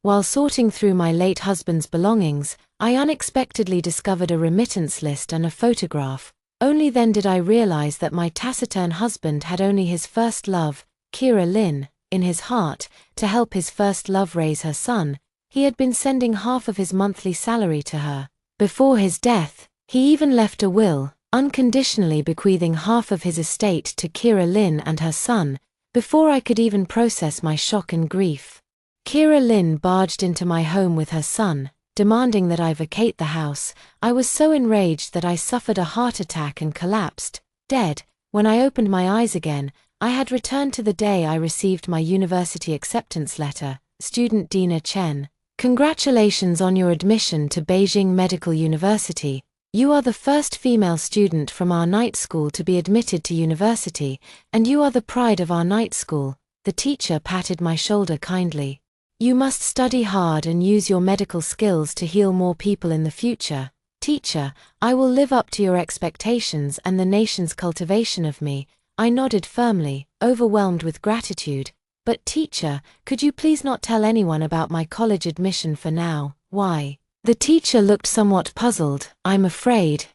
While sorting through my late husband's belongings, I unexpectedly discovered a remittance list and a photograph. Only then did I realize that my taciturn husband had only his first love, Kira Lynn, in his heart. To help his first love raise her son, he had been sending half of his monthly salary to her. Before his death, he even left a will, unconditionally bequeathing half of his estate to Kira Lynn and her son. Before I could even process my shock and grief, Kira Lynn barged into my home with her son, demanding that I vacate the house. I was so enraged that I suffered a heart attack and collapsed, dead. When I opened my eyes again, I had returned to the day I received my university acceptance letter. Student Dina Chen, congratulations on your admission to Beijing Medical University. You are the first female student from our night school to be admitted to university, and you are the pride of our night school. The teacher patted my shoulder kindly. You must study hard and use your medical skills to heal more people in the future. Teacher, I will live up to your expectations and the nation's cultivation of me. I nodded firmly, overwhelmed with gratitude. But teacher, could you please not tell anyone about my college admission for now? Why? The teacher looked somewhat puzzled. I'm afraid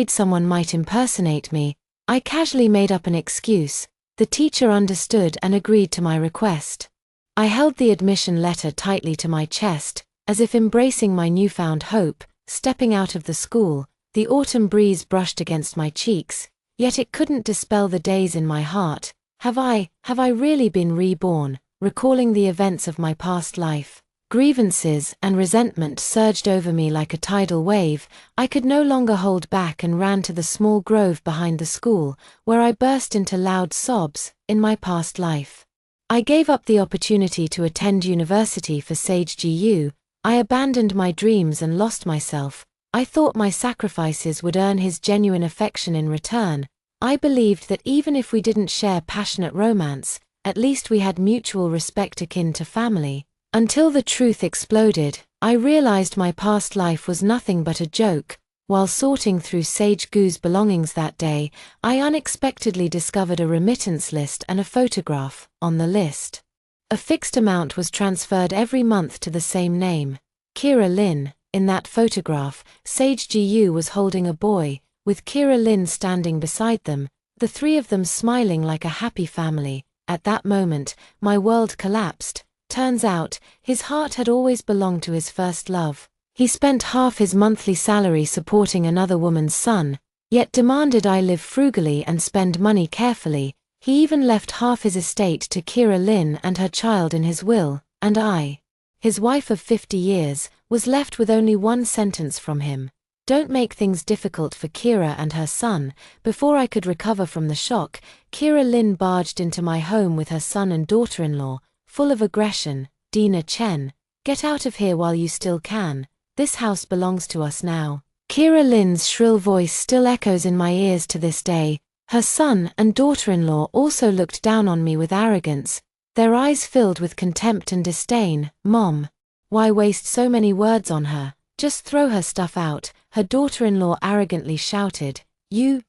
someone might impersonate me. I casually made up an excuse. The teacher understood and agreed to my request. I held the admission letter tightly to my chest, as if embracing my newfound hope. Stepping out of the school, the autumn breeze brushed against my cheeks, yet it couldn't dispel the daze in my heart. Have I really been reborn? Recalling the events of my past life, grievances and resentment surged over me like a tidal wave. I could no longer hold back and ran to the small grove behind the school, where I burst into loud sobs. In my past life, I gave up the opportunity to attend university for Sage Gu. I abandoned my dreams and lost myself. I thought my sacrifices would earn his genuine affection in return. I believed that even if we didn't share passionate romance, at least we had mutual respect akin to family. Until the truth exploded, I realized my past life was nothing but a joke. While sorting through Sage Gu's belongings that day, I unexpectedly discovered a remittance list and a photograph. On the list, a fixed amount was transferred every month to the same name, Kira Lynn. In that photograph, Sage Gu was holding a boy, with Kira Lynn standing beside them, the three of them smiling like a happy family. At that moment, my world collapsed. Turns out, his heart had always belonged to his first love. He spent half his monthly salary supporting another woman's son, yet demanded I live frugally and spend money carefully. He even left half his estate to Kira Lynn and her child in his will, and I, his wife of 50 years, was left with only one sentence from him. Don't make things difficult for Kira and her son. Before I could recover from the shock, Kira Lynn barged into my home with her son and daughter-in-law, full of aggression. Dina Chen, get out of here while you still can. This house belongs to us now. Kira Lynn's shrill voice still echoes in my ears to this day. Her son and daughter-in-law also looked down on me with arrogance, their eyes filled with contempt and disdain. Mom, why waste so many words on her? Just throw her stuff out, her daughter-in-law arrogantly shouted. You.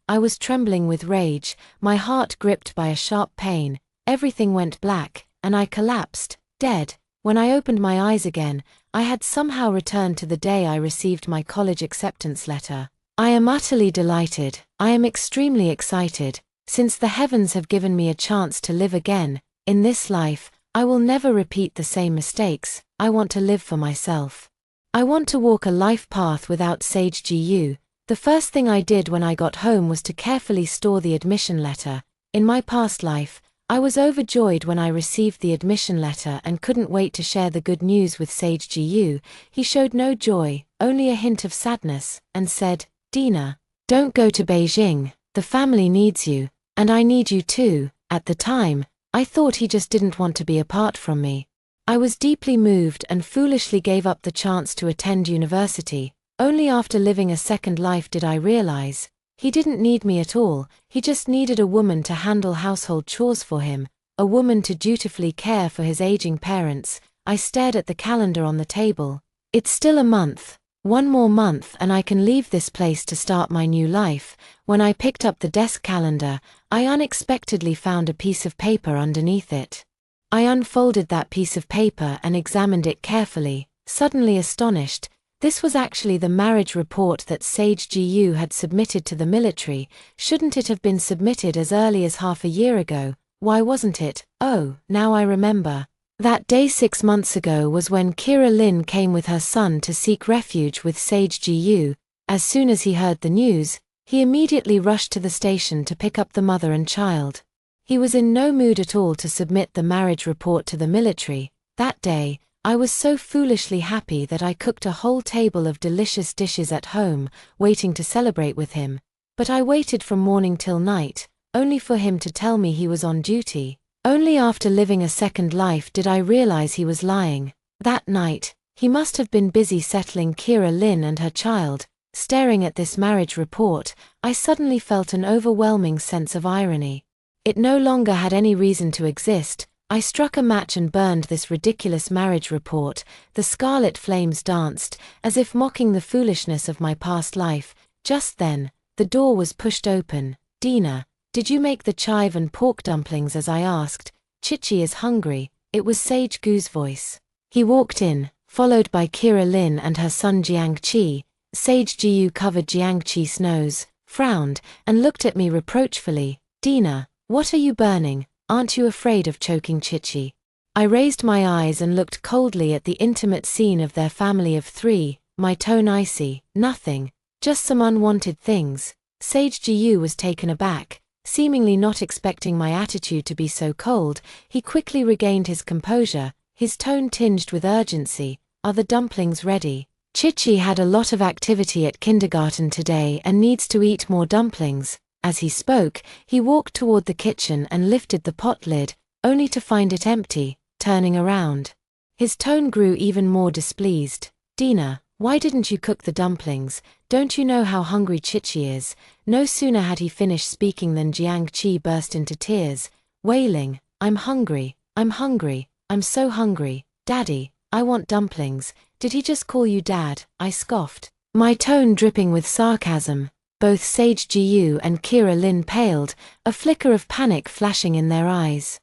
I was trembling with rage, my heart gripped by a sharp pain. Everything went black, and I collapsed, dead. When I opened my eyes again, I had somehow returned to the day I received my college acceptance letter. I am utterly delighted. I am extremely excited. Since the heavens have given me a chance to live again, in this life, I will never repeat the same mistakes. I want to live for myself. I want to walk a life path without Sage Gu. The first thing I did when I got home was to carefully store the admission letter. In my past life, I was overjoyed when I received the admission letter and couldn't wait to share the good news with Sage Gu. He showed no joy, only a hint of sadness, and said, Dina, don't go to Beijing. The family needs you, and I need you too. At the time, I thought he just didn't want to be apart from me. I was deeply moved and foolishly gave up the chance to attend university. Only after living a second life did I realize, he didn't need me at all. He just needed a woman to handle household chores for him, a woman to dutifully care for his aging parents. I stared at the calendar on the table. It's still a month. One more month and I can leave this place to start my new life. When I picked up the desk calendar, I unexpectedly found a piece of paper underneath it. I unfolded that piece of paper and examined it carefully, suddenly astonished. This was actually the marriage report that Sage Gu had submitted to the military. Shouldn't it have been submitted as early as half a year ago? Why wasn't it? Oh, now I remember. That day 6 months ago was when Kira Lin came with her son to seek refuge with Sage Gu. As soon as he heard the news, he immediately rushed to the station to pick up the mother and child. He was in no mood at all to submit the marriage report to the military. That day, I was so foolishly happy that I cooked a whole table of delicious dishes at home, waiting to celebrate with him. But I waited from morning till night, only for him to tell me he was on duty. Only after living a second life did I realize he was lying. That night, he must have been busy settling Kira Lin and her child. Staring at this marriage report, I suddenly felt an overwhelming sense of irony. It no longer had any reason to exist. I struck a match and burned this ridiculous marriage report. The scarlet flames danced, as if mocking the foolishness of my past life. Just then, the door was pushed open. "Dina, did you make the chive and pork dumplings as I asked? Chichi is hungry." It was Sage Gu's voice. He walked in, followed by Kira Lin and her son Jiangqi. Sage Gu covered Jiangqi's nose, frowned, and looked at me reproachfully. "Dina, what are you burning? Aren't you afraid of choking Chichi?" I raised my eyes and looked coldly at the intimate scene of their family of three, my tone icy. "Nothing. Just some unwanted things." Sage Gu was taken aback. Seemingly not expecting my attitude to be so cold, he quickly regained his composure, his tone tinged with urgency. "Are the dumplings ready? Chichi had a lot of activity at kindergarten today and needs to eat more dumplings." As he spoke, he walked toward the kitchen and lifted the pot lid, only to find it empty. Turning around, his tone grew even more displeased. "Dina, why didn't you cook the dumplings? Don't you know how hungry Chichi is?" No sooner had he finished speaking than Jiangqi burst into tears, wailing, I'm hungry, I'm so hungry. Daddy, I want dumplings." "Did he just call you Dad?" I scoffed, my tone dripping with sarcasm. Both Sage Gu and Kira Lin paled, a flicker of panic flashing in their eyes.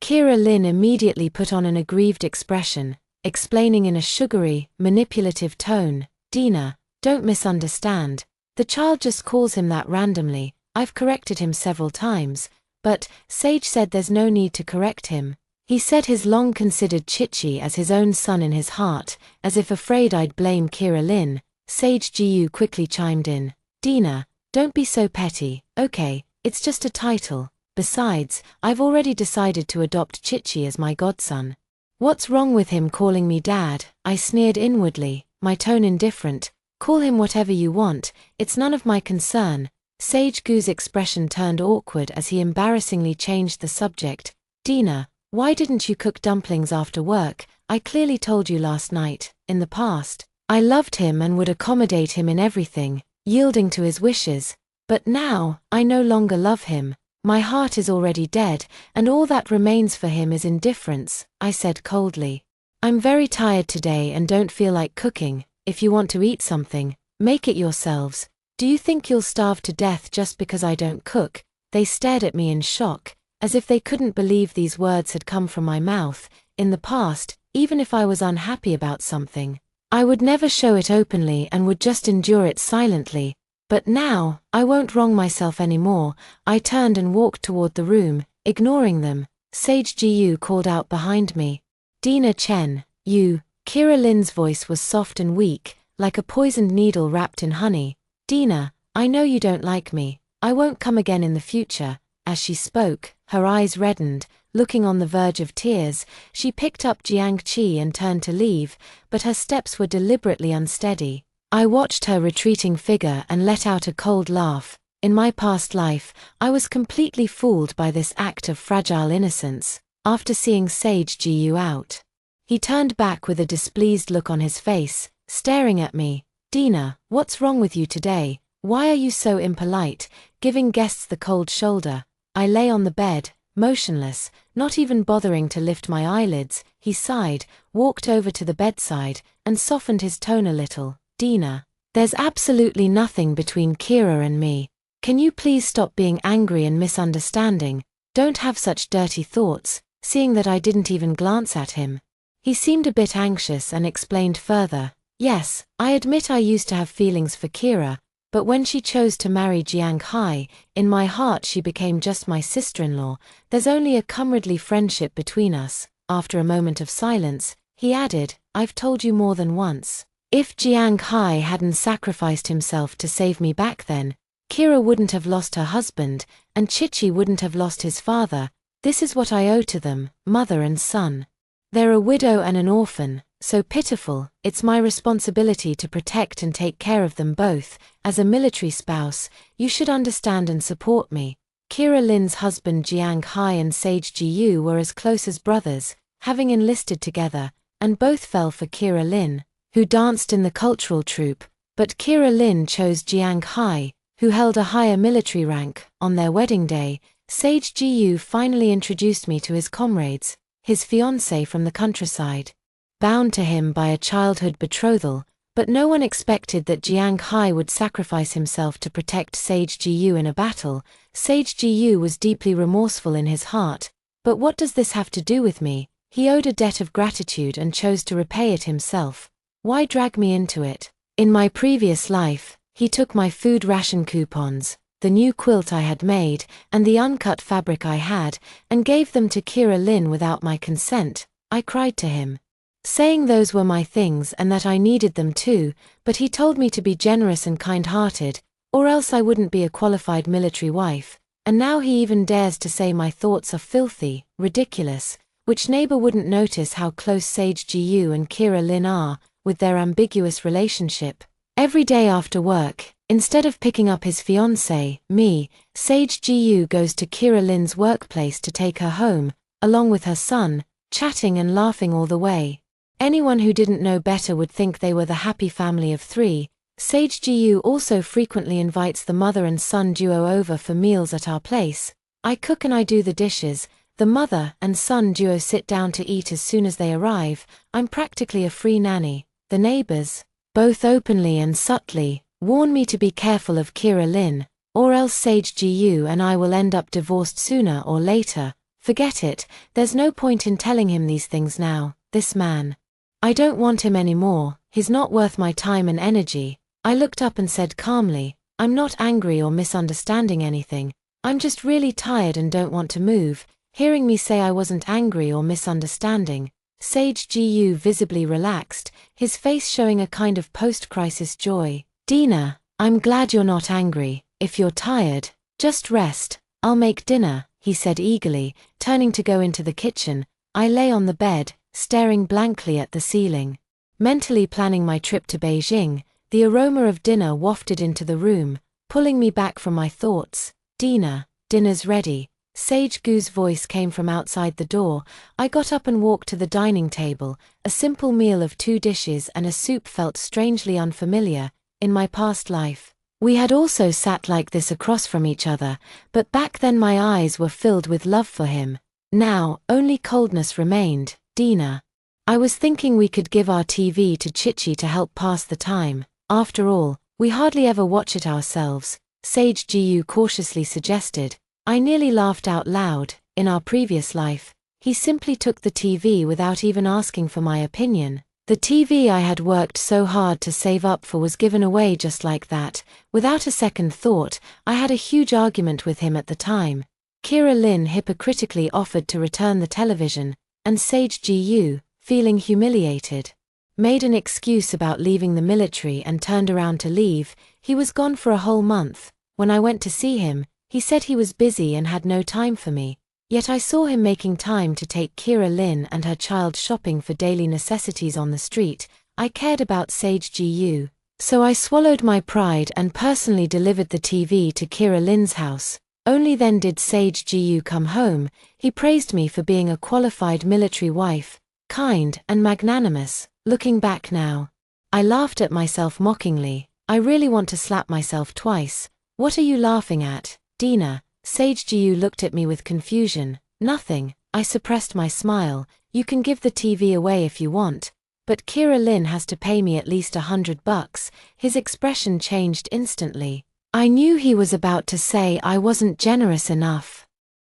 Kira Lin immediately put on an aggrieved expression, explaining in a sugary, manipulative tone, "Dina, don't misunderstand. The child just calls him that randomly. I've corrected him several times." But Sage said there's no need to correct him. He said his long considered Chichi as his own son in his heart, as if afraid I'd blame Kira Lin. Sage Gu quickly chimed in. "Dina, don't be so petty. Okay, it's just a title. Besides, I've already decided to adopt Chichi as my godson." "What's wrong with him calling me Dad?" I sneered inwardly, my tone indifferent. "Call him whatever you want, it's none of my concern." Sage Gu's expression turned awkward as he embarrassingly changed the subject. "Dina, why didn't you cook dumplings after work? I clearly told you last night. In the past, I loved him and would accommodate him in everything, yielding to his wishes. But now, I no longer love him. My heart is already dead, and all that remains for him is indifference," I said coldly. "I'm very tired today and don't feel like cooking. If you want to eat something, make it yourselves. Do you think you'll starve to death just because I don't cook?" They stared at me in shock, as if they couldn't believe these words had come from my mouth. In the past, even if I was unhappy about something, I would never show it openly and would just endure it silently. But now, I won't wrong myself anymore. I turned and walked toward the room, ignoring them. Sage Gu called out behind me. "Dina Chen, you." Kira Lin's voice was soft and weak, like a poisoned needle wrapped in honey. "Dina, I know you don't like me. I won't come again in the future." As she spoke, her eyes reddened, looking on the verge of tears. She picked up Jiangqi and turned to leave, but her steps were deliberately unsteady. I watched her retreating figure and let out a cold laugh. In my past life, I was completely fooled by this act of fragile innocence. After seeing Sage Gu out, he turned back with a displeased look on his face, staring at me. "Dina, what's wrong with you today? Why are you so impolite?" Giving guests the cold shoulder, I lay on the bed, motionless, not even bothering to lift my eyelids. He sighed, walked over to the bedside, and softened his tone a little. "Dina, there's absolutely nothing between Kira and me. Can you please stop being angry and misunderstanding? Don't have such dirty thoughts. seeing that I didn't even glance at him. He seemed a bit anxious and explained further. Yes, I admit I used to have feelings for Kira, but when she chose to marry Jiang Hai, in my heart she became just my sister-in-law. There's only a comradely friendship between us. After a moment of silence, he added, I've told you more than once. If Jiang Hai hadn't sacrificed himself to save me back then, Kira wouldn't have lost her husband, and Chichi wouldn't have lost his father. This is what I owe to them, mother and son. They're a widow and an orphan, so pitiful. It's my responsibility to protect and take care of them both. As a military spouse, you should understand and support me. Kira Lin's husband Jiang Hai and Sage Ji-yu were as close as brothers, having enlisted together, and both fell for Kira Lin, who danced in the cultural troupe, but Kira Lin chose Jiang Hai, who held a higher military rank. On their wedding day, Sage Ji-yu finally introduced me to his comrades, his fiancée from the countryside. Bound to him by a childhood betrothal, but no one expected that Jiang Hai would sacrifice himself to protect Sage Ji-yu in a battle. Sage Ji-yu was deeply remorseful in his heart. But what does this have to do with me? He owed a debt of gratitude and chose to repay it himself. Why drag me into it? In my previous life, he took my food ration coupons, the new quilt I had made, and the uncut fabric I had, and gave them to Kira Lin without my consent. I cried to him, saying those were my things and that I needed them too, but he told me to be generous and kind-hearted, or else I wouldn't be a qualified military wife, and now he even dares to say my thoughts are filthy, ridiculous. Which neighbor wouldn't notice how close Sage Ji-yu and Kira Lin are, with their ambiguous relationship? Every day after work, instead of picking up his fiancée, me, Sage Ji-yu goes to Kira Lin's workplace to take her home, along with her son, chatting and laughing all the way. Anyone who didn't know better would think they were the happy family of three. Sage Ji-yu also frequently invites the mother and son duo over for meals at our place. I cook and I do the dishes. The mother and son duo sit down to eat as soon as they arrive. I'm practically a free nanny. The neighbors, both openly and subtly, warn me to be careful of Kira Lin, or else Sage Ji-yu and I will end up divorced sooner or later. Forget it, there's no point in telling him these things now. This man, I don't want him anymore, he's not worth my time and energy. I looked up and said calmly, I'm not angry or misunderstanding anything. I'm just really tired and don't want to move. Hearing me say I wasn't angry or misunderstanding, Sage Ji-yu visibly relaxed, his face showing a kind of post-crisis joy. Dina, I'm glad you're not angry. If you're tired, just rest. I'll make dinner, he said eagerly, turning to go into the kitchen. I lay on the bed, staring blankly at the ceiling. Mentally planning my trip to Beijing, the aroma of dinner wafted into the room, pulling me back from my thoughts. Dina, dinner's ready. Sage Gu's voice came from outside the door. I got up and walked to the dining table. A simple meal of 2 dishes and a soup felt strangely unfamiliar. In my past life, we had also sat like this across from each other, but back then my eyes were filled with love for him. Now, only coldness remained. Dina, I was thinking we could give our TV to Chichi to help pass the time. After all, we hardly ever watch it ourselves, Sage Ji-yu cautiously suggested. I nearly laughed out loud. In our previous life, he simply took the TV without even asking for my opinion. The TV I had worked so hard to save up for was given away just like that. Without a second thought, I had a huge argument with him at the time. Kira Lin hypocritically offered to return the television, and Sage Ji-yu, feeling humiliated, made an excuse about leaving the military and turned around to leave. He was gone for a whole month. When I went to see him, he said he was busy and had no time for me. Yet I saw him making time to take Kira Lin and her child shopping for daily necessities on the street. I cared about Sage Ji-yu, so I swallowed my pride and personally delivered the TV to Kira Lin's house. Only then did Sage Ji-yu come home. He praised me for being a qualified military wife, kind and magnanimous. Looking back now, I laughed at myself mockingly. I really want to slap myself twice. What are you laughing at, Dina? Sage Ji-yu looked at me with confusion. Nothing. I suppressed my smile. You can give the TV away if you want, but Kira Lin has to pay me at least $100. His expression changed instantly. I knew he was about to say I wasn't generous enough,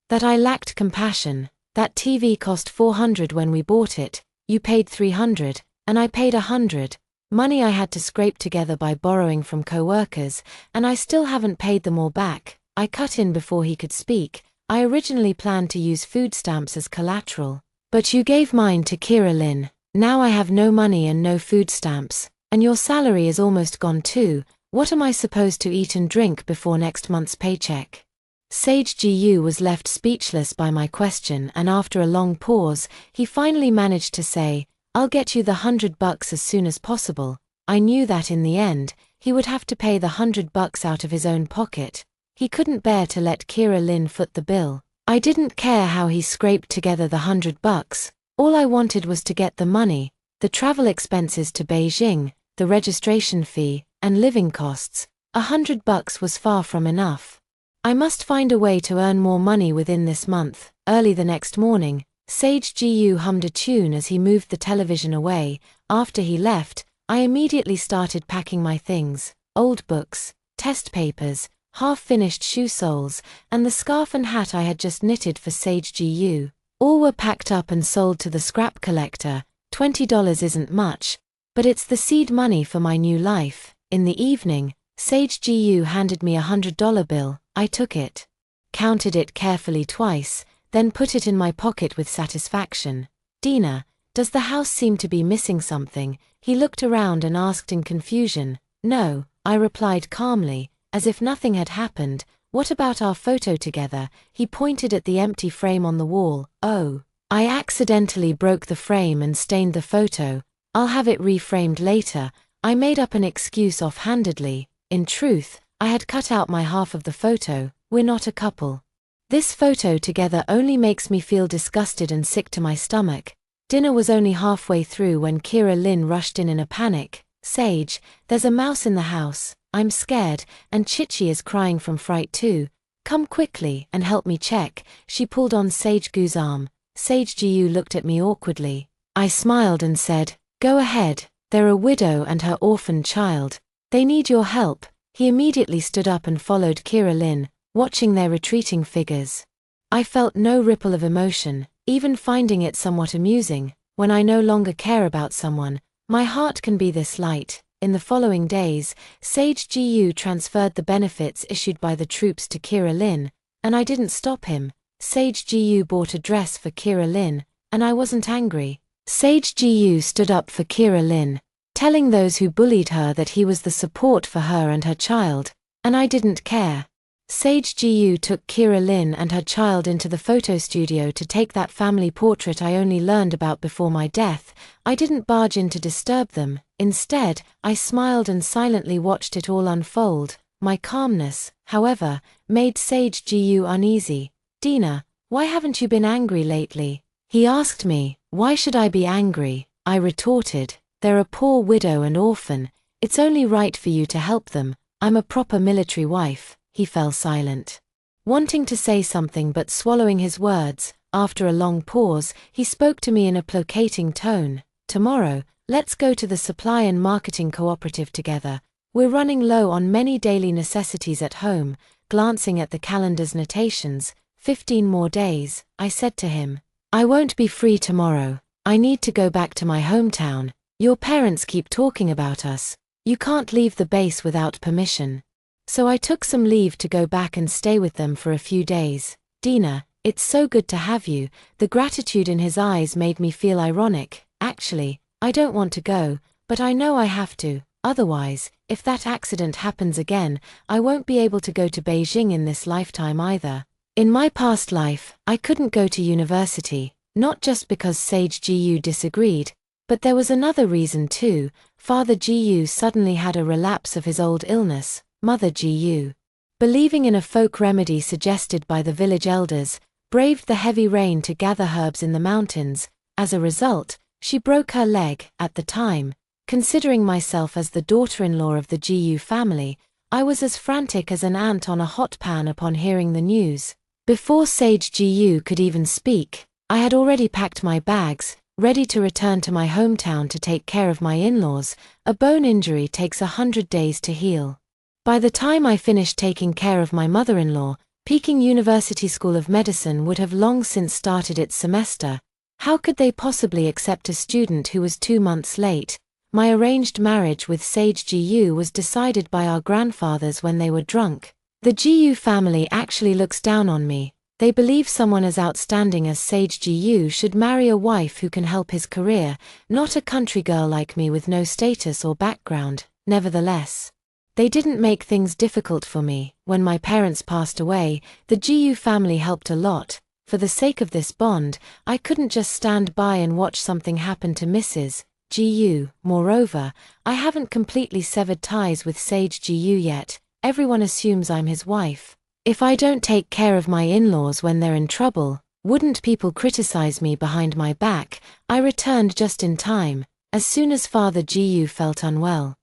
that I lacked compassion. That TV cost $400 when we bought it, you paid $300, and I paid $100. Money I had to scrape together by borrowing from co-workers, and I still haven't paid them all back. I cut in before he could speak. I originally planned to use food stamps as collateral, but you gave mine to Kira Lynn. Now I have no money and no food stamps, and your salary is almost gone too. What am I supposed to eat and drink before next month's paycheck? Sage Gu was left speechless by my question, and after a long pause, he finally managed to say, "I'll get you the $100 as soon as possible." I knew that in the end, he would have to pay the $100 out of his own pocket. He couldn't bear to let Kira Lynn foot the bill. I didn't care how he scraped together the $100. All I wanted was to get the money, the travel expenses to Beijing, the registration fee, and living costs. $100 was far from enough. I must find a way to earn more money within this month. Early the next morning, Sage Gu hummed a tune as he moved the television away. After he left, I immediately started packing my things: old books, test papers, half-finished shoe soles, and the scarf and hat I had just knitted for Sage Gu. All were packed up and sold to the scrap collector. $20 isn't much, but it's the seed money for my new life. In the evening, Sage Gu handed me $100 bill. I took it, counted it carefully twice, then put it in my pocket with satisfaction. "Dina, does the house seem to be missing something?" He looked around and asked in confusion. "No," I replied calmly, as if nothing had happened. "What about our photo together?" He pointed at the empty frame on the wall. "Oh, I accidentally broke the frame and stained the photo. I'll have it reframed later." I made up an excuse offhandedly. In truth, I had cut out my half of the photo. We're not a couple. This photo together only makes me feel disgusted and sick to my stomach. Dinner was only halfway through when Kira Lynn rushed in a panic. "Sage, there's a mouse in the house. I'm scared, and Chichi is crying from fright too. Come quickly and help me check." She pulled on Sage Gu's arm. Sage Gu looked at me awkwardly. I smiled and said, "Go ahead. They're a widow and her orphan child. They need your help." He immediately stood up and followed Kira Lynn, watching their retreating figures. I felt no ripple of emotion, even finding it somewhat amusing. When I no longer care about someone, my heart can be this light. In the following days, Sage Gu transferred the benefits issued by the troops to Kira Lynn, and I didn't stop him. Sage Gu bought a dress for Kira Lynn, and I wasn't angry. Sage Gu stood up for Kira Lynn, telling those who bullied her that he was the support for her and her child, and I didn't care. Sage Gu took Kira Lynn and her child into the photo studio to take that family portrait I only learned about before my death. I didn't barge in to disturb them. Instead, I smiled and silently watched it all unfold. My calmness, however, made Sage Gu uneasy. "Dina, why haven't you been angry lately?" He asked me. "Why should I be angry?" I retorted. "They're a poor widow and orphan. It's only right for you to help them. I'm a proper military wife." He fell silent, wanting to say something but swallowing his words. After a long pause, he spoke to me in a placating tone. "Tomorrow, let's go to the supply and marketing cooperative together. We're running low on many daily necessities at home." Glancing at the calendar's notations, 15 more days, I said to him, "I won't be free tomorrow. I need to go back to my hometown. Your parents keep talking about us. You can't leave the base without permission." So I took some leave to go back and stay with them for a few days. "Dina, it's so good to have you." The gratitude in his eyes made me feel ironic. "Actually, I don't want to go, but I know I have to. Otherwise, if that accident happens again, I won't be able to go to Beijing in this lifetime either." In my past life, I couldn't go to university, not just because Sage Gu disagreed, but there was another reason too. Father Gu suddenly had a relapse of his old illness. Mother Gu, believing in a folk remedy suggested by the village elders, braved the heavy rain to gather herbs in the mountains. As a result, she broke her leg. At the time, considering myself as the daughter-in-law of the Gu family, I was as frantic as an ant on a hot pan upon hearing the news. Before Sage Gu could even speak, I had already packed my bags, ready to return to my hometown to take care of my in-laws. A bone injury takes 100 days to heal. By the time I finished taking care of my mother-in-law, Peking University School of Medicine would have long since started its semester. How could they possibly accept a student who was 2 months late? My arranged marriage with Sage Gu was decided by our grandfathers when they were drunk. The Gu family actually looks down on me. They believe someone as outstanding as Sage Gu should marry a wife who can help his career, not a country girl like me with no status or background. Nevertheless, they didn't make things difficult for me. When my parents passed away, the Gu family helped a lot. For the sake of this bond, I couldn't just stand by and watch something happen to Mrs. Gu. Moreover, I haven't completely severed ties with Sage Gu yet. Everyone assumes I'm his wife. If I don't take care of my in-laws when they're in trouble, wouldn't people criticize me behind my back? I returned just in time. As soon as Father Gu felt unwell,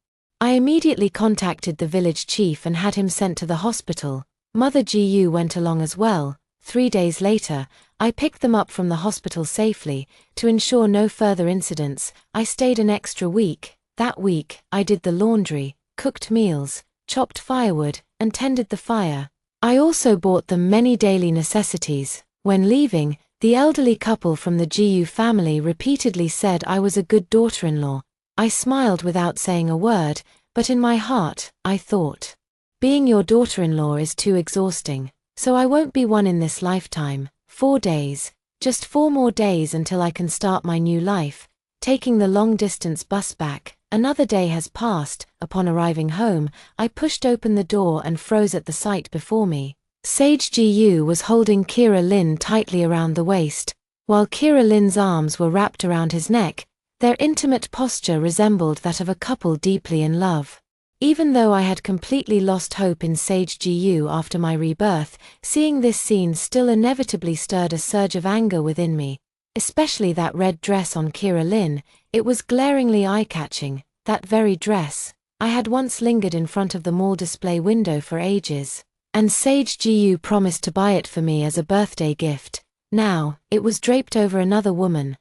I immediately contacted the village chief and had him sent to the hospital. Mother Gu went along as well. 3 days later, I picked them up from the hospital safely. To ensure no further incidents, I stayed an extra week. That week, I did the laundry, cooked meals, chopped firewood, and tended the fire. I also bought them many daily necessities. When leaving, the elderly couple from the Gu family repeatedly said I was a good daughter-in-law. I smiled without saying a word, but in my heart, I thought, being your daughter-in-law is too exhausting. So I won't be one in this lifetime. 4 days. Just 4 more days until I can start my new life. Taking the long-distance bus back, another day has passed. Upon arriving home, I pushed open the door and froze at the sight before me. Sage Gu was holding Kira Lin tightly around the waist, while Kira Lin's arms were wrapped around his neck. Their intimate posture resembled that of a couple deeply in love. Even though I had completely lost hope in Sage Gu after my rebirth, seeing this scene still inevitably stirred a surge of anger within me. Especially that red dress on Kira Lin, it was glaringly eye-catching. That very dress. I had once lingered in front of the mall display window for ages, and Sage Gu promised to buy it for me as a birthday gift. Now, it was draped over another woman.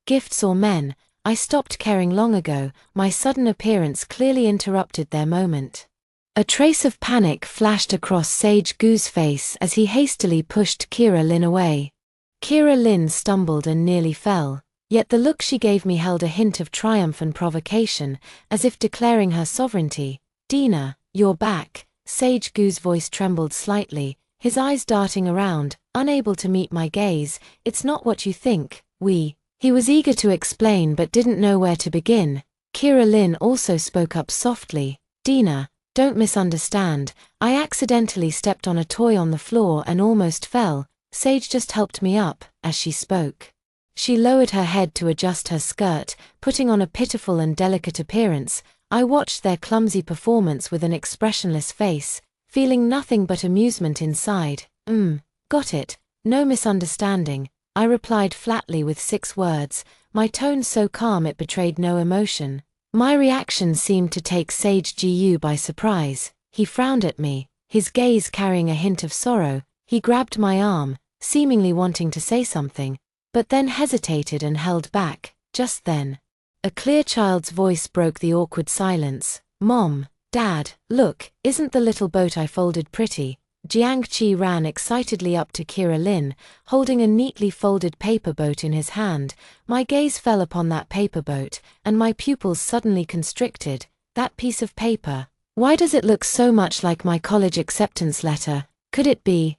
Gifts or men, I stopped caring long ago. My sudden appearance clearly interrupted their moment. A trace of panic flashed across Sage Gu's face as he hastily pushed Kira Lin away. Kira Lin stumbled and nearly fell, yet the look she gave me held a hint of triumph and provocation, as if declaring her sovereignty. Dina, you're back. Sage Gu's voice trembled slightly, his eyes darting around, unable to meet my gaze. It's not what you think. He was eager to explain but didn't know where to begin. Kira Lin also spoke up softly. Dina, don't misunderstand. I accidentally stepped on a toy on the floor and almost fell. Sage just helped me up. As she spoke, she lowered her head to adjust her skirt, putting on a pitiful and delicate appearance. I watched their clumsy performance with an expressionless face, feeling nothing but amusement inside. Got it. No misunderstanding, I replied flatly with 6 words, my tone so calm it betrayed no emotion. My reaction seemed to take Sage Gu by surprise. He frowned at me, his gaze carrying a hint of sorrow. He grabbed my arm, seemingly wanting to say something, but then hesitated and held back. Just then, a clear child's voice broke the awkward silence. Mom, Dad, look, isn't the little boat I folded pretty? Jiang Qi ran excitedly up to Kira Lin, holding a neatly folded paper boat in his hand. My gaze fell upon that paper boat, and my pupils suddenly constricted. That piece of paper. Why does it look so much like my college acceptance letter? Could it be?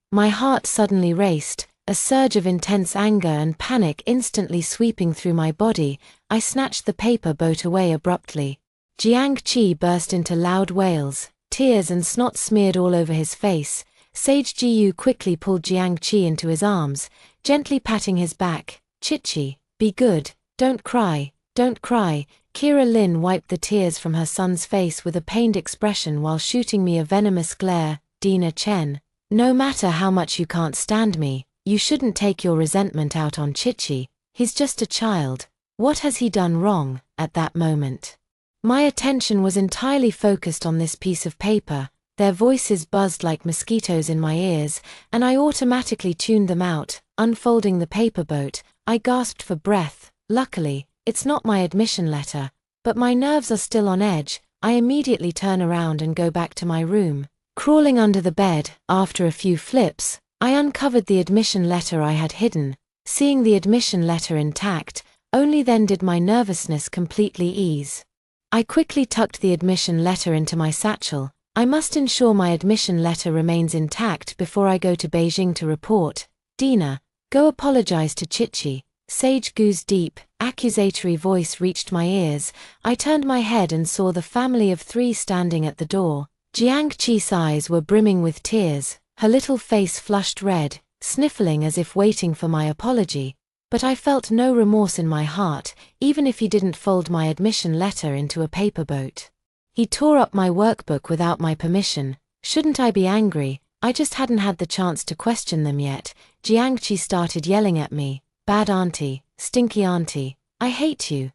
My heart suddenly raced, a surge of intense anger and panic instantly sweeping through my body. I snatched the paper boat away abruptly. Jiang Qi burst into loud wails. Tears and snot smeared all over his face. Sage Gu quickly pulled Jiang Qi into his arms, gently patting his back. Chichi, be good, don't cry. Kira Lin wiped the tears from her son's face with a pained expression while shooting me a venomous glare. Dina Chen, no matter how much you can't stand me, you shouldn't take your resentment out on Chichi. He's just a child. What has he done wrong? At that moment, my attention was entirely focused on this piece of paper. Their voices buzzed like mosquitoes in my ears, and I automatically tuned them out. Unfolding the paper boat, I gasped for breath. Luckily, it's not my admission letter, but my nerves are still on edge. I immediately turn around and go back to my room. Crawling under the bed, after a few flips, I uncovered the admission letter I had hidden. Seeing the admission letter intact, only then did my nervousness completely ease. I quickly tucked the admission letter into my satchel. I must ensure my admission letter remains intact before I go to Beijing to report. Dina, go apologize to Chichi. Sage Gu's deep, accusatory voice reached my ears. I turned my head and saw the family of 3 standing at the door. Jiang Qi's eyes were brimming with tears, her little face flushed red, sniffling as if waiting for my apology. But I felt no remorse in my heart, even if he didn't fold my admission letter into a paper boat. He tore up my workbook without my permission. Shouldn't I be angry? I just hadn't had the chance to question them yet. Jiang Qi started yelling at me. Bad auntie, stinky auntie, I hate you,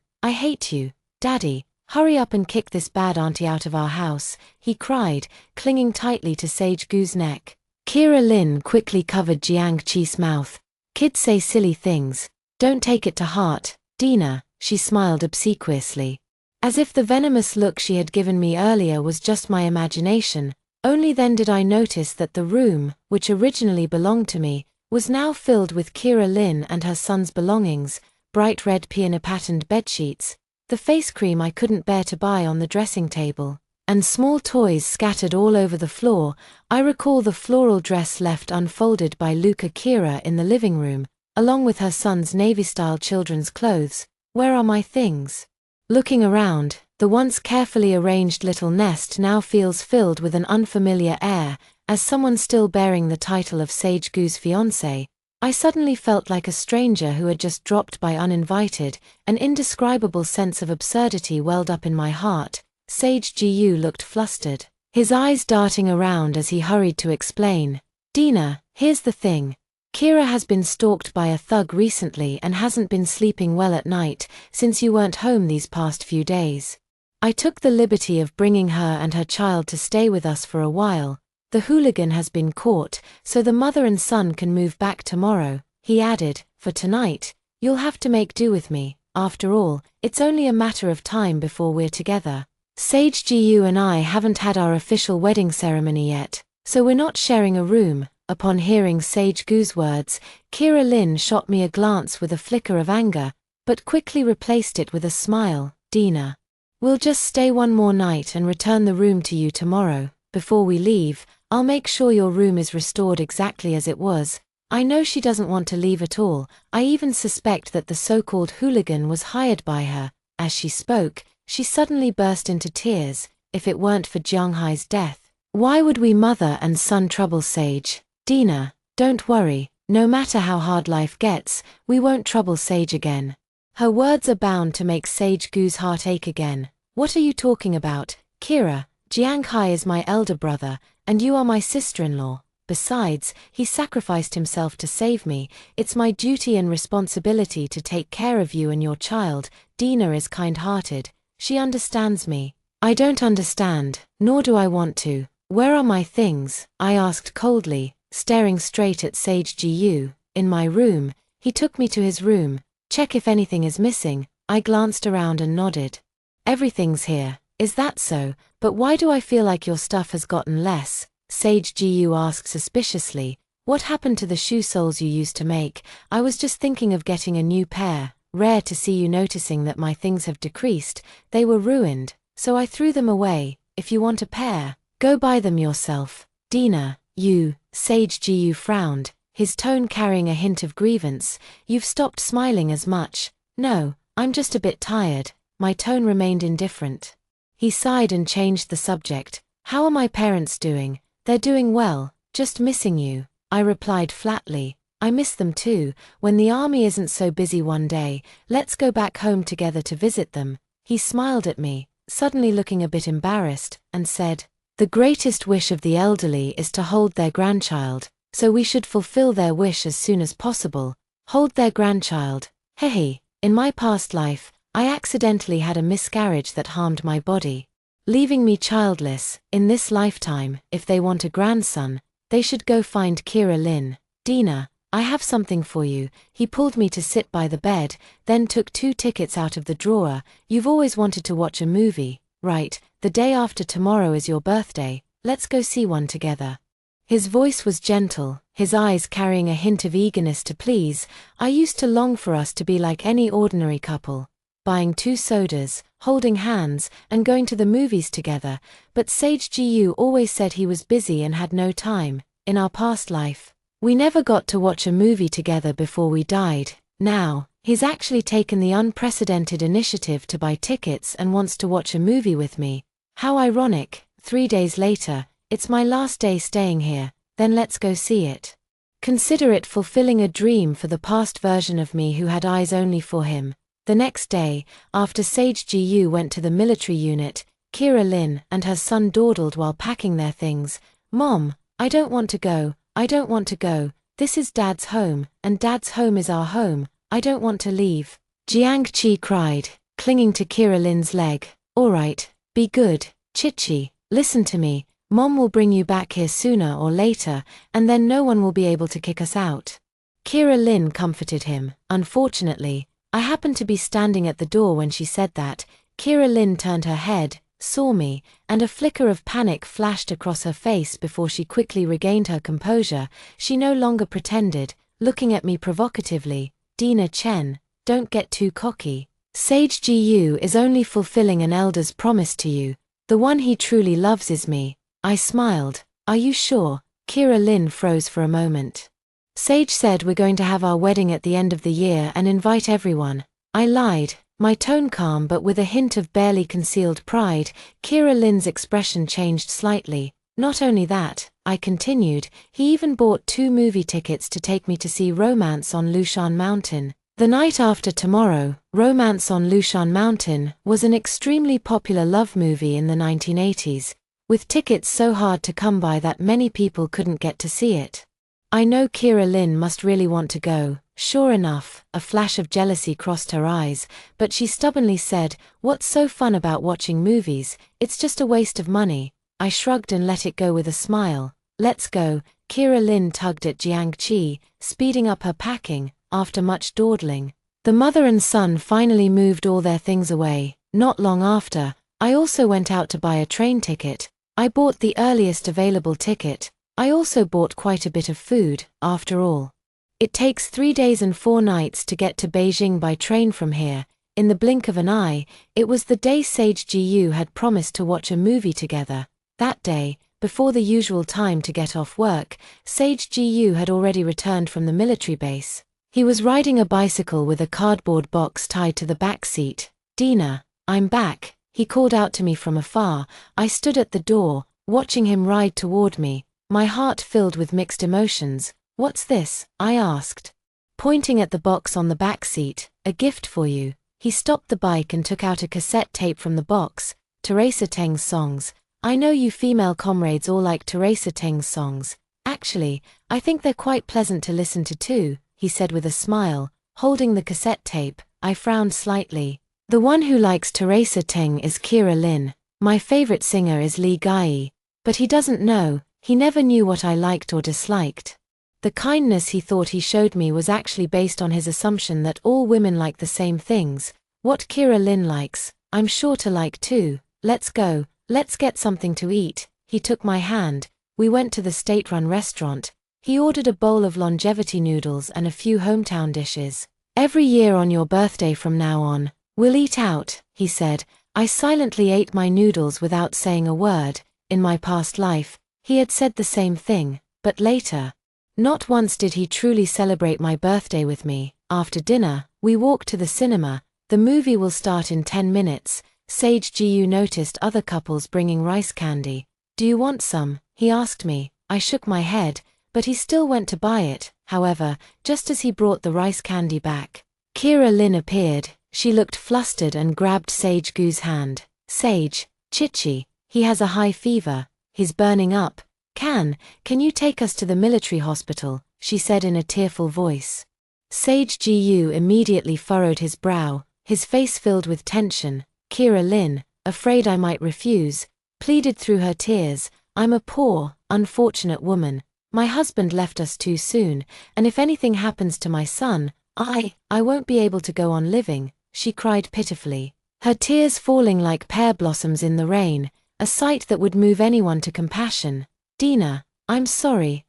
Daddy, hurry up and kick this bad auntie out of our house, he cried, clinging tightly to Sage Gu's neck. Kira Lin quickly covered Jiang Qi's mouth. Kids say silly things. Don't take it to heart, Dina, she smiled obsequiously. As if the venomous look she had given me earlier was just my imagination, only then did I notice that the room, which originally belonged to me, was now filled with Kira Lin and her son's belongings, bright red peony-patterned bedsheets, the face cream I couldn't bear to buy on the dressing table, and small toys scattered all over the floor. I recall the floral dress left unfolded by Luca Kira in the living room, along with her son's navy-style children's clothes. Where are my things? Looking around, the once carefully arranged little nest now feels filled with an unfamiliar air. As someone still bearing the title of Sage Gu's fiancé, I suddenly felt like a stranger who had just dropped by uninvited. An indescribable sense of absurdity welled up in my heart. Sage Gu looked flustered, his eyes darting around as he hurried to explain. Dina, here's the thing. Kira has been stalked by a thug recently and hasn't been sleeping well at night since you weren't home these past few days. I took the liberty of bringing her and her child to stay with us for a while. The hooligan has been caught, so the mother and son can move back tomorrow, he added. For tonight, you'll have to make do with me. After all, it's only a matter of time before we're together. Sage Gu and I haven't had our official wedding ceremony yet, so we're not sharing a room. Upon hearing Sage Gu's words, Kira Lin shot me a glance with a flicker of anger, but quickly replaced it with a smile. Dina, we'll just stay one more night and return the room to you tomorrow. Before we leave, I'll make sure your room is restored exactly as it was. I know she doesn't want to leave at all. I even suspect that the so-called hooligan was hired by her. As she spoke, she suddenly burst into tears. If it weren't for Jianghai's death, why would we mother and son trouble Sage? Dina, don't worry. No matter how hard life gets, we won't trouble Sage again. Her words are bound to make Sage Gu's heart ache again. What are you talking about, Kira? Jianghai is my elder brother, and you are my sister-in-law. Besides, he sacrificed himself to save me. It's my duty and responsibility to take care of you and your child. Dina is kind-hearted. She understands me. I don't understand, nor do I want to. Where are my things? I asked coldly, staring straight at Sage Gu. In my room. He took me to his room. Check if anything is missing. I glanced around and nodded. Everything's here. Is that so? But why do I feel like your stuff has gotten less? Sage Gu asked suspiciously. What happened to the shoe soles you used to make? I was just thinking of getting a new pair. Rare to see you noticing that my things have decreased. They were ruined, so I threw them away. If you want a pair, go buy them yourself. Dina, you, Sage Gu frowned, his tone carrying a hint of grievance. You've stopped smiling as much. No, I'm just a bit tired. My tone remained indifferent. He sighed and changed the subject. How are my parents doing? They're doing well, just missing you. I replied flatly. I miss them too. When the army isn't so busy one day, let's go back home together to visit them. He smiled at me, suddenly looking a bit embarrassed, and said, the greatest wish of the elderly is to hold their grandchild, so we should fulfill their wish as soon as possible. Hold their grandchild. Hehe, in my past life, I accidentally had a miscarriage that harmed my body, leaving me childless. In this lifetime, if they want a grandson, they should go find Kira Lin. Dina, I have something for you. He pulled me to sit by the bed, then took 2 tickets out of the drawer. You've always wanted to watch a movie, right? The day after tomorrow is your birthday. let's go see one together. His voice was gentle, his eyes carrying a hint of eagerness to please. I used to long for us to be like any ordinary couple, buying 2 sodas, holding hands, and going to the movies together, but Sage Gu always said he was busy and had no time. In our past life, we never got to watch a movie together before we died. Now, he's actually taken the unprecedented initiative to buy tickets and wants to watch a movie with me. How ironic. 3 days later, it's my last day staying here, then let's go see it. Consider it fulfilling a dream for the past version of me who had eyes only for him. The next day, after Sage Gu went to the military unit, Kira Lin and her son dawdled while packing their things. Mom, I don't want to go, I don't want to go. This is Dad's home, and Dad's home is our home. I don't want to leave. Jiang Qi cried, clinging to Kira Lin's leg. All right, be good, Chichi, listen to me. Mom will bring you back here sooner or later, and then no one will be able to kick us out. Kira Lin comforted him. Unfortunately, I happened to be standing at the door when she said that. Kira Lin turned her head, saw me, and a flicker of panic flashed across her face before she quickly regained her composure. She no longer pretended, looking at me provocatively. Dina Chen, don't get too cocky. Sage Gu is only fulfilling an elder's promise to you. The one he truly loves is me. I smiled. Are you sure? Kira Lin froze for a moment. Sage said we're going to have our wedding at the end of the year and invite everyone. I lied, my tone calm but with a hint of barely concealed pride. Kira Lin's expression changed slightly. Not only that, I continued, he even bought 2 movie tickets to take me to see Romance on Lushan Mountain. The night after tomorrow, Romance on Lushan Mountain was an extremely popular love movie in the 1980s, with tickets so hard to come by that many people couldn't get to see it. I know Kira Lin must really want to go. Sure enough, a flash of jealousy crossed her eyes, but she stubbornly said, what's so fun about watching movies? It's just a waste of money. I shrugged and let it go with a smile. Let's go. Kira Lin tugged at Jiang Qi, speeding up her packing. After much dawdling, the mother and son finally moved all their things away. Not long after, I also went out to buy a train ticket. I bought the earliest available ticket. I also bought quite a bit of food, after all. It takes 3 days and 4 nights to get to Beijing by train from here. In the blink of an eye, it was the day Sage Gu had promised to watch a movie together. That day, before the usual time to get off work, Sage Gu had already returned from the military base. He was riding a bicycle with a cardboard box tied to the back seat. Dina, I'm back, he called out to me from afar. I stood at the door, watching him ride toward me, my heart filled with mixed emotions. What's this? I asked, pointing at the box on the back seat. A gift for you. He stopped the bike and took out a cassette tape from the box. Teresa Teng's songs. I know you female comrades all like Teresa Teng's songs. Actually, I think they're quite pleasant to listen to too, he said with a smile, holding the cassette tape. I frowned slightly. The one who likes Teresa Teng is Kira Lin. My favorite singer is Li Gai. But he doesn't know, he never knew what I liked or disliked. The kindness he thought he showed me was actually based on his assumption that all women like the same things. What Kira Lin likes, I'm sure to like too. Let's go, let's get something to eat. He took my hand. We went to the state-run restaurant. He ordered a bowl of longevity noodles and a few hometown dishes. Every year on your birthday from now on, we'll eat out, he said. I silently ate my noodles without saying a word. In my past life, he had said the same thing, but later. Not once did he truly celebrate my birthday with me. After dinner, we walked to the cinema. The movie will start in 10 minutes. Sage Gu noticed other couples bringing rice candy. Do you want some? He asked me. I shook my head, but he still went to buy it. However, just as he brought the rice candy back, Kira Lin appeared. She looked flustered and grabbed Sage Gu's hand. Sage, Chichi, he has a high fever. He's burning up. Can you take us to the military hospital? She said in a tearful voice. Sage Gu immediately furrowed his brow, his face filled with tension. Kira Lin, afraid I might refuse, pleaded through her tears. I'm a poor, unfortunate woman. My husband left us too soon, and if anything happens to my son, I won't be able to go on living, she cried pitifully, her tears falling like pear blossoms in the rain. a sight that would move anyone to compassion. "Dina, I'm sorry,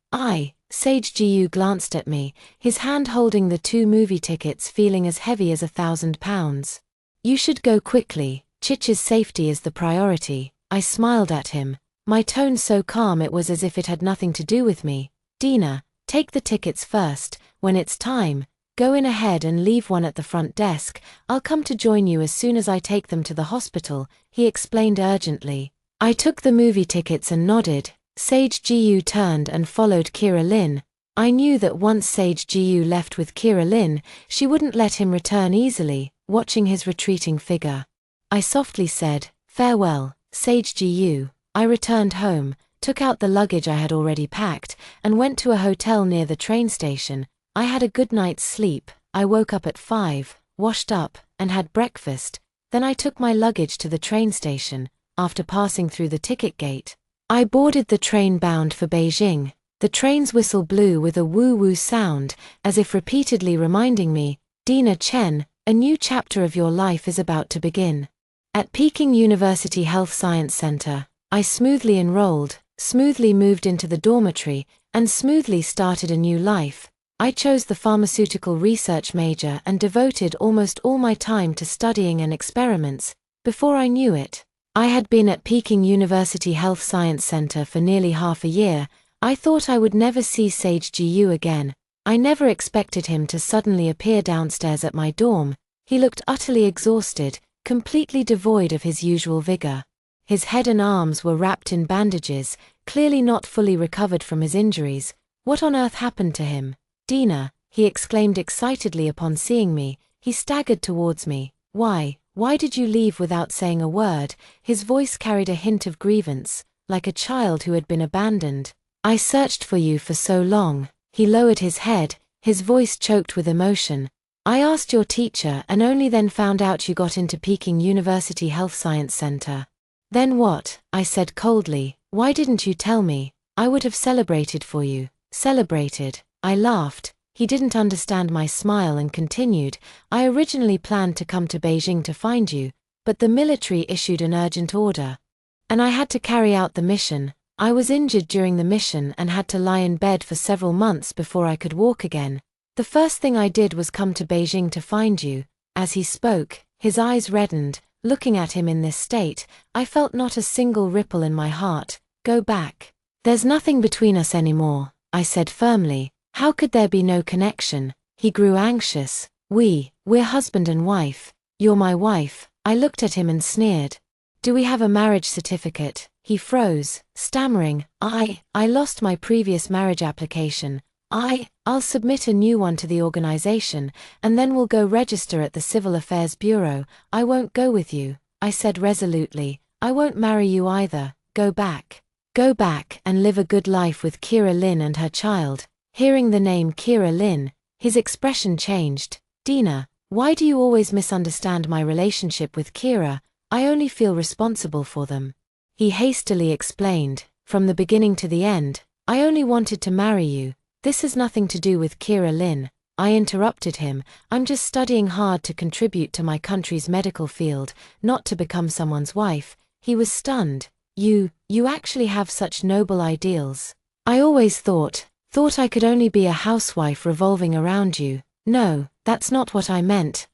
Sage Gu glanced at me, his hand holding the 2 movie tickets feeling as heavy as £1,000. "You should go quickly, Chich's safety is the priority." I smiled at him, my tone so calm it was as if it had nothing to do with me. "Dina, take the tickets first, when it's time, go in ahead and leave one at the front desk. I'll come to join you as soon as I take them to the hospital," he explained urgently. I took the movie tickets and nodded. Sage Gu turned and followed Kira Lin. I knew that once Sage Gu left with Kira Lin, she wouldn't let him return easily. Watching his retreating figure, I softly said, "Farewell, Sage Gu." I returned home, took out the luggage I had already packed, and went to a hotel near the train station. I had a good night's sleep. I woke up at 5, washed up, and had breakfast. Then I took my luggage to the train station. After passing through the ticket gate, I boarded the train bound for Beijing. The train's whistle blew with a woo-woo sound, as if repeatedly reminding me, "Dina Chen, a new chapter of your life is about to begin." At Peking University Health Science Center, I smoothly enrolled, smoothly moved into the dormitory, and smoothly started a new life. I chose the pharmaceutical research major and devoted almost all my time to studying and experiments. Before I knew it, I had been at Peking University Health Science Center for nearly half a year. I thought I would never see Sage Gu again. I never expected him to suddenly appear downstairs at my dorm. He looked utterly exhausted, completely devoid of his usual vigor. His head and arms were wrapped in bandages, clearly not fully recovered from his injuries. What on earth happened to him? "Dina," he exclaimed excitedly upon seeing me. He staggered towards me. Why did you leave without saying a word?" His voice carried a hint of grievance, like a child who had been abandoned. "I searched for you for so long." He lowered his head, his voice choked with emotion. "I asked your teacher and only then found out you got into Peking University Health Science Center." "Then what?" I said coldly. "Why didn't you tell me? I would have celebrated for you." "Celebrated?" I laughed. He didn't understand my smile and continued, "I originally planned to come to Beijing to find you, but the military issued an urgent order, and I had to carry out the mission. I was injured during the mission and had to lie in bed for several months before I could walk again. The first thing I did was come to Beijing to find you." As he spoke, his eyes reddened. Looking at him in this state, I felt not a single ripple in my heart. "Go back. There's nothing between us anymore," I said firmly. "How could there be no connection?" He grew anxious. We're husband and wife. You're my wife." I looked at him and sneered. "Do we have a marriage certificate?" He froze, stammering, I lost my previous marriage application. I'll submit a new one to the organization, and then we'll go register at the Civil Affairs Bureau." "I won't go with you," I said resolutely. "I won't marry you either. Go back. Go back and live a good life with Kira Lin and her child." Hearing the name Kira Lin, his expression changed. "Dina, why do you always misunderstand my relationship with Kira? I only feel responsible for them." He hastily explained, "From the beginning to the end, I only wanted to marry you. This has nothing to do with Kira Lin." I interrupted him. "I'm just studying hard to contribute to my country's medical field, not to become someone's wife." He was stunned. You actually have such noble ideals." "I always thought I could only be a housewife revolving around you." "No, that's not what I meant."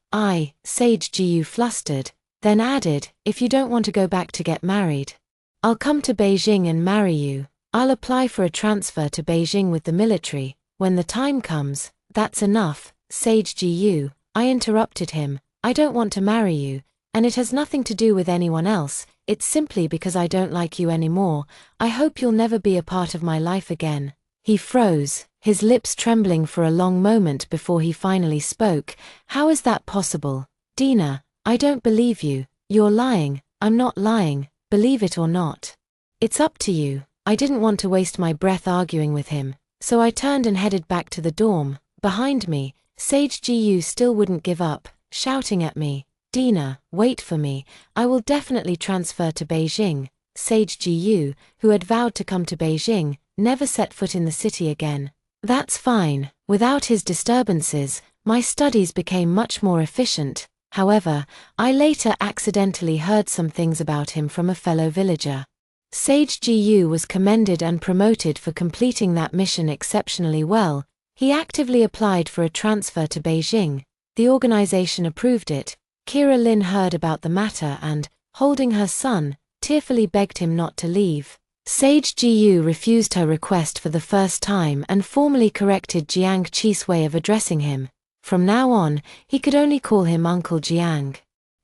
Sage Gu flustered, then added, "If you don't want to go back to get married, I'll come to Beijing and marry you. I'll apply for a transfer to Beijing with the military. When the time comes." "That's enough, Sage Gu," I interrupted him. "I don't want to marry you, and it has nothing to do with anyone else. It's simply because I don't like you anymore. I hope you'll never be a part of my life again." He froze, his lips trembling for a long moment before he finally spoke. "How is that possible? Dina, I don't believe you. You're lying." "I'm not lying, believe it or not. It's up to you." I didn't want to waste my breath arguing with him, so I turned and headed back to the dorm. Behind me, Sage Gu still wouldn't give up, shouting at me, "Dina, wait for me. I will definitely transfer to Beijing." Sage Gu, who had vowed to come to Beijing, never set foot in the city again. That's fine. Without his disturbances, my studies became much more efficient. However, I later accidentally heard some things about him from a fellow villager. Sage Gu was commended and promoted for completing that mission exceptionally well. He actively applied for a transfer to Beijing. The organization approved it. Kira Lin heard about the matter and, holding her son, tearfully begged him not to leave. Sage Gu refused her request for the first time and formally corrected Jiang Qi's way of addressing him. From now on, he could only call him Uncle Jiang.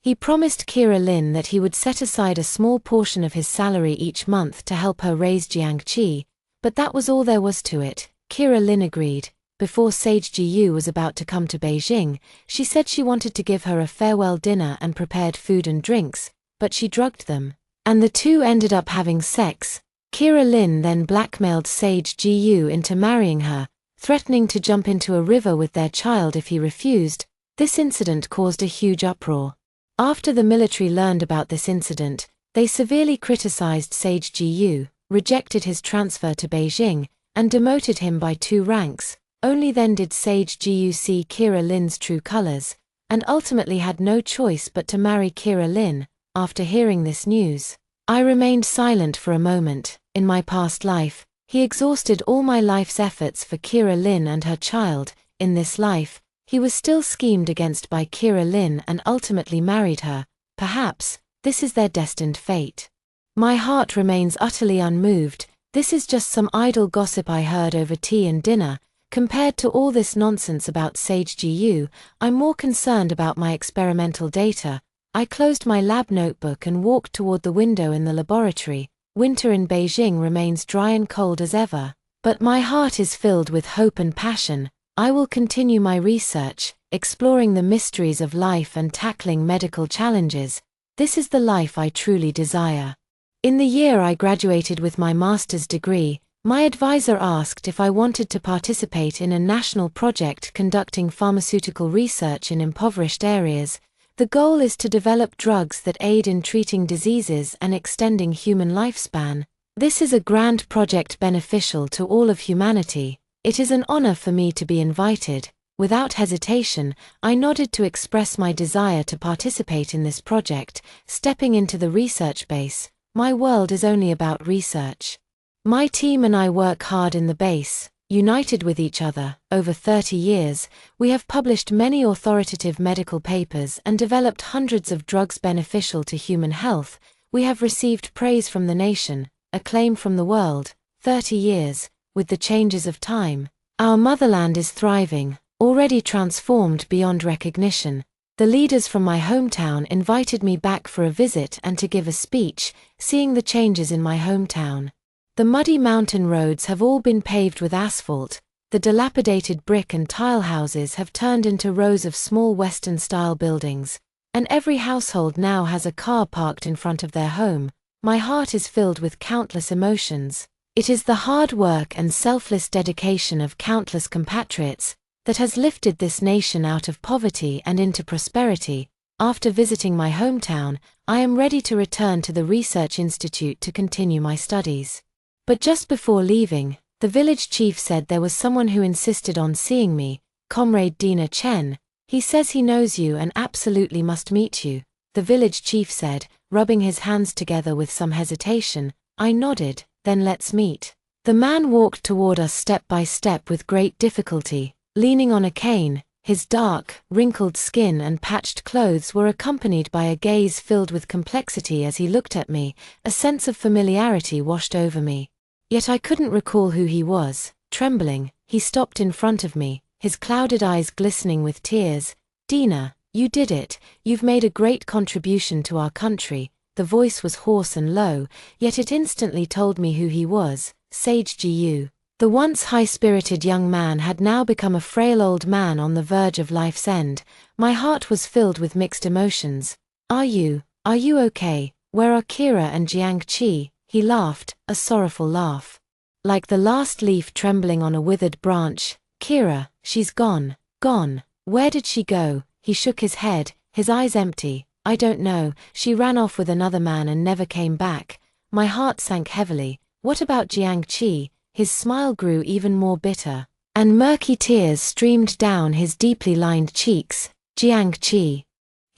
He promised Kira Lin that he would set aside a small portion of his salary each month to help her raise Jiang Qi, but that was all there was to it. Kira Lin agreed. Before Sage Gu was about to come to Beijing, she said she wanted to give her a farewell dinner and prepared food and drinks, but she drugged them, and the two ended up having sex. Kira Lin then blackmailed Sage Gu into marrying her, threatening to jump into a river with their child if he refused. This incident caused a huge uproar. After the military learned about this incident, they severely criticized Sage Gu, rejected his transfer to Beijing, and demoted him by 2 ranks. Only then did Sage Gu see Kira Lin's true colors, and ultimately had no choice but to marry Kira Lin. After hearing this news, I remained silent for a moment. In my past life, he exhausted all my life's efforts for Kira Lin and her child. In this life, he was still schemed against by Kira Lin and ultimately married her. Perhaps, this is their destined fate. My heart remains utterly unmoved. This is just some idle gossip I heard over tea and dinner. Compared to all this nonsense about Sage Gu, I'm more concerned about my experimental data. I closed my lab notebook and walked toward the window in the laboratory. Winter in Beijing remains dry and cold as ever, but my heart is filled with hope and passion. I will continue my research, exploring the mysteries of life and tackling medical challenges. This is the life I truly desire. In the year I graduated with my master's degree, my advisor asked if I wanted to participate in a national project conducting pharmaceutical research in impoverished areas. The goal is to develop drugs that aid in treating diseases and extending human lifespan. This is a grand project beneficial to all of humanity. It is an honor for me to be invited. Without hesitation, I nodded to express my desire to participate in this project. Stepping into the research base, my world is only about research. My team and I work hard in the base, united with each other. Over 30 years, we have published many authoritative medical papers and developed hundreds of drugs beneficial to human health. We have received praise from the nation, acclaim from the world. 30 years, with the changes of time, our motherland is thriving, already transformed beyond recognition. The leaders from my hometown invited me back for a visit and to give a speech, seeing the changes in my hometown. The muddy mountain roads have all been paved with asphalt. The dilapidated brick and tile houses have turned into rows of small Western-style buildings, and every household now has a car parked in front of their home. My heart is filled with countless emotions. It is the hard work and selfless dedication of countless compatriots that has lifted this nation out of poverty and into prosperity. After visiting my hometown, I am ready to return to the research institute to continue my studies. But just before leaving, the village chief said there was someone who insisted on seeing me, Comrade Dina Chen. He says he knows you and absolutely must meet you, the village chief said, rubbing his hands together with some hesitation. I nodded. Then let's meet. The man walked toward us step by step with great difficulty, leaning on a cane. His dark, wrinkled skin and patched clothes were accompanied by a gaze filled with complexity as he looked at me. A sense of familiarity washed over me. Yet I couldn't recall who he was. Trembling, he stopped in front of me, his clouded eyes glistening with tears. Dina, you did it. You've made a great contribution to our country. The voice was hoarse and low, yet it instantly told me who he was. Sage Gu. The once high-spirited young man had now become a frail old man on the verge of life's end. My heart was filled with mixed emotions. Are you okay? Where are Kira and Jiang Qi? He laughed, a sorrowful laugh. Like the last leaf trembling on a withered branch. Kira, she's gone. Gone. Where did she go? He shook his head, his eyes empty. I don't know. She ran off with another man and never came back. My heart sank heavily. What about Jiang Qi? His smile grew even more bitter, and murky tears streamed down his deeply lined cheeks. Jiang Qi.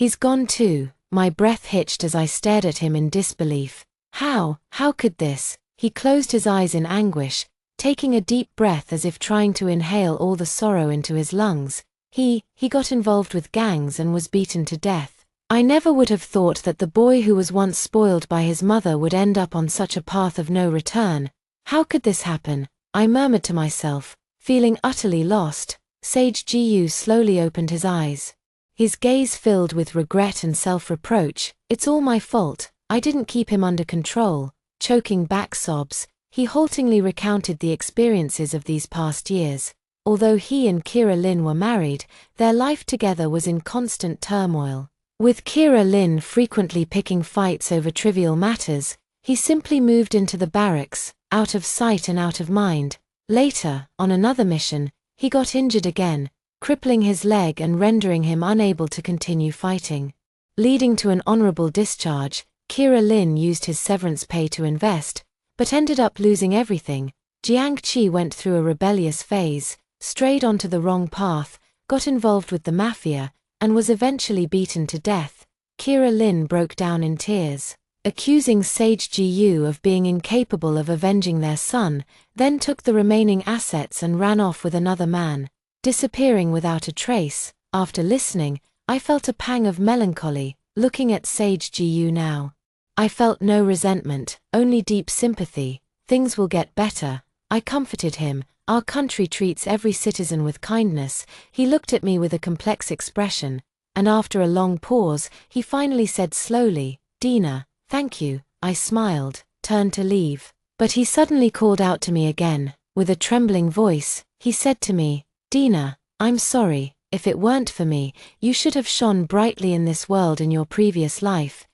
He's gone too. My breath hitched as I stared at him in disbelief. How could this? He closed his eyes in anguish, taking a deep breath as if trying to inhale all the sorrow into his lungs. He got involved with gangs and was beaten to death. I never would have thought that the boy who was once spoiled by his mother would end up on such a path of no return. How could this happen? I murmured to myself, feeling utterly lost. Sage Jiyu slowly opened his eyes. His gaze filled with regret and self-reproach. It's all my fault. I didn't keep him under control. Choking back sobs, he haltingly recounted the experiences of these past years. Although he and Kira Lin were married, their life together was in constant turmoil. With Kira Lin frequently picking fights over trivial matters, he simply moved into the barracks, out of sight and out of mind. Later, on another mission, he got injured again, crippling his leg and rendering him unable to continue fighting. Leading to an honorable discharge, Kira Lin used his severance pay to invest, but ended up losing everything. Jiang Qi went through a rebellious phase, strayed onto the wrong path, got involved with the mafia, and was eventually beaten to death. Kira Lin broke down in tears, accusing Sage Jiyu of being incapable of avenging their son, then took the remaining assets and ran off with another man, disappearing without a trace. After listening, I felt a pang of melancholy, looking at Sage Jiyu now. I felt no resentment, only deep sympathy. Things will get better. I comforted him. Our country treats every citizen with kindness. He looked at me with a complex expression, and after a long pause, he finally said slowly, "Dina, thank you." I smiled, turned to leave. But he suddenly called out to me again. With a trembling voice, he said to me, "Dina, I'm sorry. If it weren't for me, you should have shone brightly in this world in your previous life."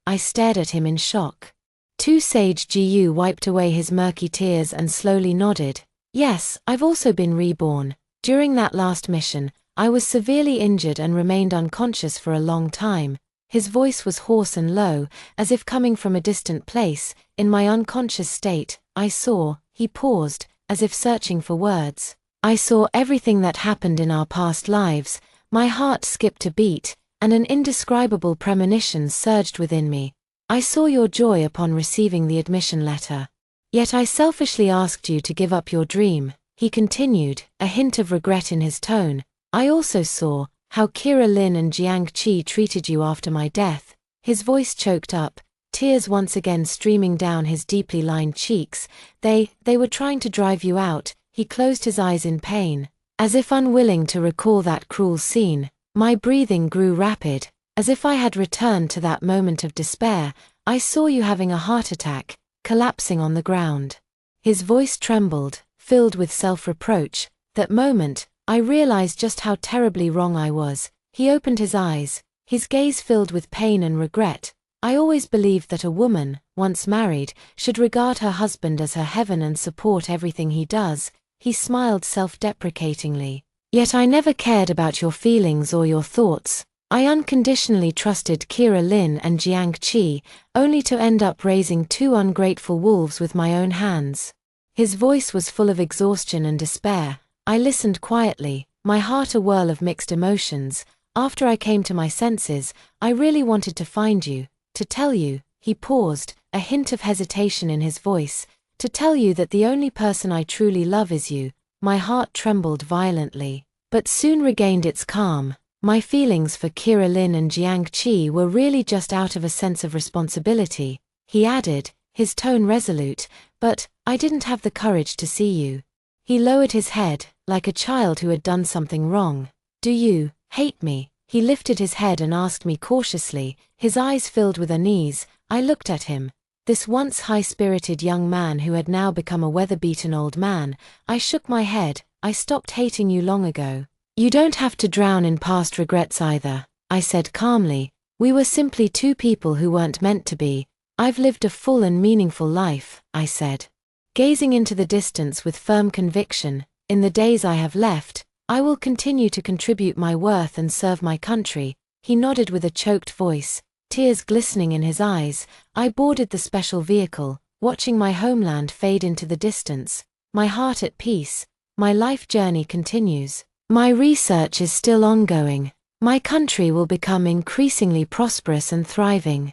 I stared at him in shock. Sage Jiyu wiped away his murky tears and slowly nodded. "Yes, I've also been reborn. During that last mission, I was severely injured and remained unconscious for a long time." His voice was hoarse and low, as if coming from a distant place. In my unconscious state, he paused, as if searching for words. "I saw everything that happened in our past lives." My heart skipped a beat, and an indescribable premonition surged within me. "I saw your joy upon receiving the admission letter. Yet I selfishly asked you to give up your dream," he continued, a hint of regret in his tone. "I also saw how Kira Lin and Jiang Qi treated you after my death." His voice choked up, tears once again streaming down his deeply lined cheeks. They were trying to drive you out." He closed his eyes in pain, as if unwilling to recall that cruel scene. My breathing grew rapid, as if I had returned to that moment of despair. "I saw you having a heart attack, collapsing on the ground." His voice trembled, filled with self-reproach. That moment, I realized just how terribly wrong I was. He opened his eyes, his gaze filled with pain and regret. "I always believed that a woman, once married, should regard her husband as her heaven and support everything he does." He smiled self-deprecatingly. "Yet I never cared about your feelings or your thoughts. I unconditionally trusted Kira Lin and Jiang Qi, only to end up raising two ungrateful wolves with my own hands." His voice was full of exhaustion and despair. I listened quietly, my heart a whirl of mixed emotions. After I came to my senses, I really wanted to find you, to tell you. He paused, a hint of hesitation in his voice. "To tell you that the only person I truly love is you." My heart trembled violently, but soon regained its calm. My feelings for Kira Lin and Jiang Qi were really just out of a sense of responsibility. He added, his tone resolute, "But I didn't have the courage to see you." He lowered his head, like a child who had done something wrong. "Do you hate me?" He lifted his head and asked me cautiously, his eyes filled with unease. I looked at him. This once high-spirited young man who had now become a weather-beaten old man. I shook my head. "I stopped hating you long ago." "You don't have to drown in past regrets either," I said calmly. "We were simply two people who weren't meant to be." "I've lived a full and meaningful life," I said, gazing into the distance with firm conviction. "In the days I have left, I will continue to contribute my worth and serve my country." He nodded with a choked voice, tears glistening in his eyes. I boarded the special vehicle, watching my homeland fade into the distance, my heart at peace. My life journey continues. My research is still ongoing. My country will become increasingly prosperous and thriving.